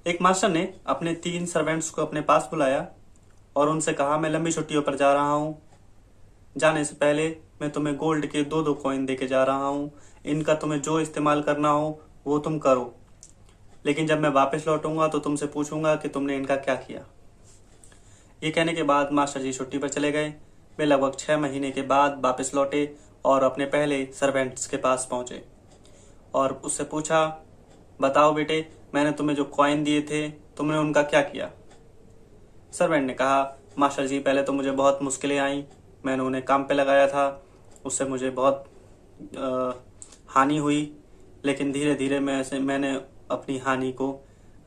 एक मास्टर ने अपने 3 सर्वेंट्स को अपने पास बुलाया और उनसे कहा, मैं लंबी छुट्टियों पर जा रहा हूँ। जाने से पहले मैं तुम्हें गोल्ड के 2-2 कॉइन देके जा रहा हूँ। इनका तुम्हें जो इस्तेमाल करना हो वो तुम करो, लेकिन जब मैं वापस लौटूंगा तो तुमसे पूछूंगा कि तुमने इनका क्या किया। ये कहने के बाद मास्टर जी छुट्टी पर चले गए। वे लगभग 6 महीने के बाद वापस लौटे और अपने पहले सर्वेंट्स के पास पहुंचे और उससे पूछा, बताओ बेटे, मैंने तुम्हें जो कॉइन दिए थे तुमने उनका क्या किया। सर्वेंट ने कहा, मास्टर जी, पहले तो मुझे बहुत मुश्किलें आई। मैंने उन्हें काम पे लगाया था, उससे मुझे बहुत हानि हुई, लेकिन धीरे धीरे मैंने अपनी हानि को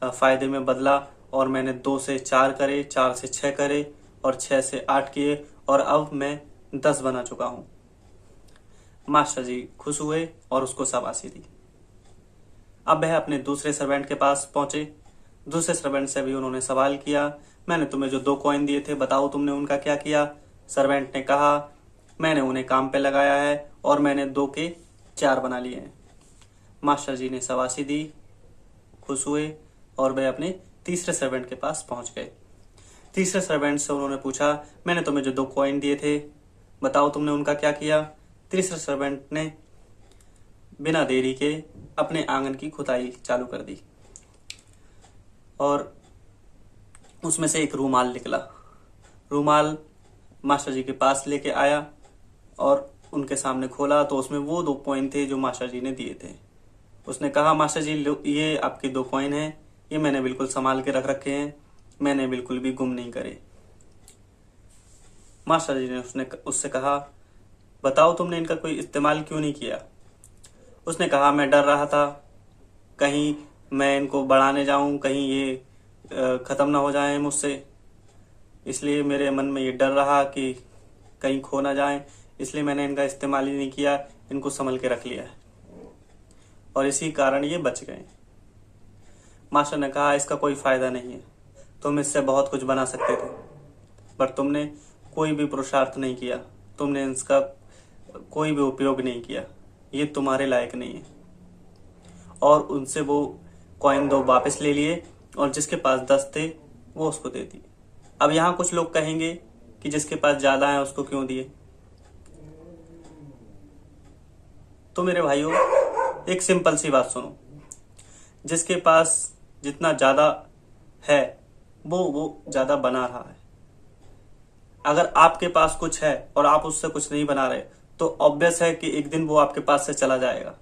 फायदे में बदला और मैंने 2 से 4 करे, 4 से 6 करे और 6 से 8 किए और अब मैं 10 बना चुका हूं। मास्टर जी खुश हुए और उसको शाबाशी दी। अब वह अपने दूसरे सर्वेंट के पास पहुंचे। दूसरे सर्वेंट से भी उन्होंने सवाल किया, मैंने तुम्हें जो 2 कॉइन दिए थे बताओ तुमने उनका क्या किया। सर्वेंट ने कहा, मैंने उन्हें काम पे लगाया है और मैंने 2 के 4 बना लिए हैं। मास्टर जी ने शाबाशी दी, खुश हुए और वे अपने तीसरे सर्वेंट के पास पहुंच गए। तीसरे सर्वेंट से उन्होंने पूछा, मैंने तुम्हें जो 2 कॉइन दिए थे बताओ तुमने उनका क्या किया। तीसरे सर्वेंट ने बिना देरी के अपने आंगन की खुदाई चालू कर दी और उसमें से एक रूमाल निकला। रूमाल मास्टर जी के पास लेके आया और उनके सामने खोला तो उसमें वो 2 कॉइन थे जो मास्टर जी ने दिए थे। उसने कहा, मास्टर जी, ये आपके 2 कॉइन हैं, ये मैंने बिल्कुल संभाल के रख रखे हैं, मैंने बिल्कुल भी गुम नहीं करे। मास्टर जी ने उससे कहा, बताओ तुमने इनका कोई इस्तेमाल क्यों नहीं किया। उसने कहा, मैं डर रहा था कहीं मैं इनको बढ़ाने जाऊं, कहीं ये खत्म ना हो जाए मुझसे, इसलिए मेरे मन में ये डर रहा कि कहीं खो ना जाए, इसलिए मैंने इनका इस्तेमाल ही नहीं किया, इनको संभल के रख लिया है और इसी कारण ये बच गए। मास्टर ने कहा, इसका कोई फायदा नहीं है, तुम इससे बहुत कुछ बना सकते थे पर तुमने कोई भी पुरुषार्थ नहीं किया, तुमने इसका कोई भी उपयोग नहीं किया, ये तुम्हारे लायक नहीं है। और उनसे वो कॉइन 2 वापस ले लिए और जिसके पास 10 थे वो उसको दे दिए। अब यहाँ कुछ लोग कहेंगे कि जिसके पास ज्यादा है उसको क्यों दिए। तो मेरे भाइयों, एक सिंपल सी बात सुनो, जिसके पास जितना ज्यादा है वो ज्यादा बना रहा है। अगर आपके पास कुछ है और आप उससे कुछ नहीं बना रहे तो ऑब्वियस है कि एक दिन वो आपके पास से चला जाएगा,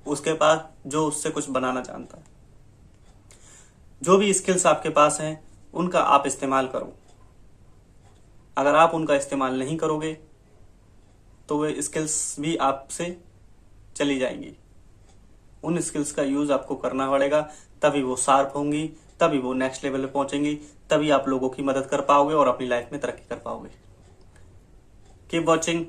उसके पास जो उससे कुछ बनाना जानता है। जो भी स्किल्स आपके पास हैं उनका आप इस्तेमाल करो। अगर आप उनका इस्तेमाल नहीं करोगे तो वे स्किल्स भी आपसे चली जाएंगी। उन स्किल्स का यूज आपको करना पड़ेगा, तभी वो शार्प होंगी, तभी वो नेक्स्ट लेवल पे पहुंचेंगी, तभी आप लोगों की मदद कर पाओगे और अपनी लाइफ में तरक्की कर पाओगे। Keep watching.